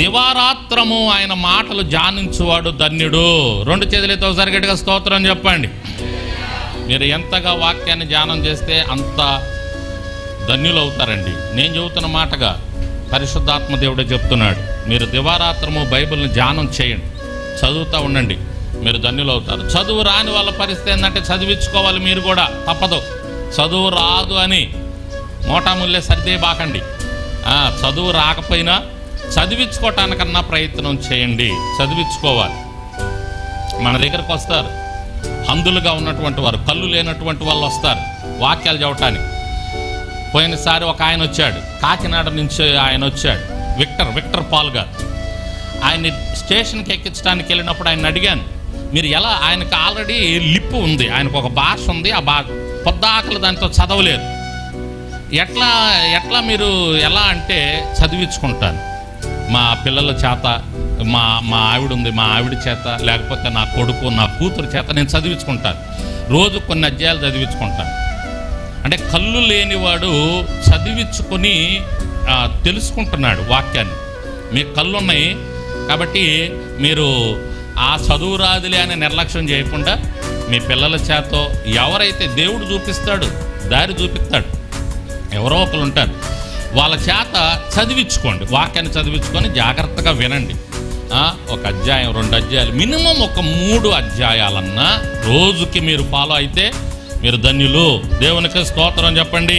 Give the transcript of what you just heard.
దివారాత్రము ఆయన మాటలు ధ్యానించువాడు ధన్యుడు. 2 చేతులతో ఒకసారి గట్టిగా స్తోత్రం చెప్పండి. మీరు ఎంతగా వాక్యాన్ని ధ్యానం చేస్తే అంత ధన్యులు అవుతారండి. నేను చెబుతున్న మాటగా పరిశుద్ధాత్మ దేవుడే చెప్తున్నాడు. మీరు దివారాత్రము బైబిల్ని ధ్యానం చేయండి, చదువుతూ ఉండండి, మీరు ధన్యులు అవుతారు. చదువు రాని వాళ్ళ పరిస్థితి ఏంటంటే చదివించుకోవాలి. మీరు కూడా తప్పదు. చదువు రాదు అని మోటాముల్లే సర్దే బాకండి. చదువు రాకపోయినా చదివించుకోవటానికన్నా ప్రయత్నం చేయండి. చదివించుకోవాలి. మన దగ్గరకు వస్తారు అంధులుగా ఉన్నటువంటి వారు, కళ్ళు లేనటువంటి వాళ్ళు వస్తారు వాక్యాలు చెప్పటానికి. పోయినసారి ఒక ఆయన వచ్చాడు, కాకినాడ నుంచి ఆయన వచ్చాడు, విక్టర్ పాల్ గారు. ఆయన్ని స్టేషన్కి ఎక్కించడానికి వెళ్ళినప్పుడు ఆయన అడిగాను, మీరు ఎలా, ఆయనకు ఆల్రెడీ లిప్పు ఉంది, ఆయనకు ఒక భాష ఉంది, ఆ పొద్దాకలు దాంతో చదవలేరు. ఎట్లా మీరు ఎలా అంటే చదివించుకుంటాను. మా పిల్లల చేత, మా ఆవిడ ఉంది, మా ఆవిడ చేత, లేకపోతే నా కొడుకు నా కూతురు చేత నేను చదివించుకుంటాను. రోజు కొన్ని అధ్యాయాలు చదివించుకుంటాను. అంటే కళ్ళు లేనివాడు చదివించుకొని తెలుసుకుంటున్నాడు వాక్యాన్ని. మీకు కళ్ళు ఉన్నాయి కాబట్టి మీరు ఆ చదువు రాదులే అని నిర్లక్ష్యం చేయకుండా మీ పిల్లల చేత, ఎవరైతే దేవుడు చూపిస్తాడు, దారి చూపిస్తాడు, ఎవరో ఒకరు ఉంటారు, వాళ్ళ చేత చదివించుకోండి. వాక్యాన్ని చదివించుకొని జాగ్రత్తగా వినండి. ఒక అధ్యాయం 2 అధ్యాయాలు మినిమం ఒక 3 అధ్యాయాలన్నా రోజుకి మీరు ఫాలో అయితే మీరు ధన్యులు. దేవునికి స్తోత్రం చెప్పండి.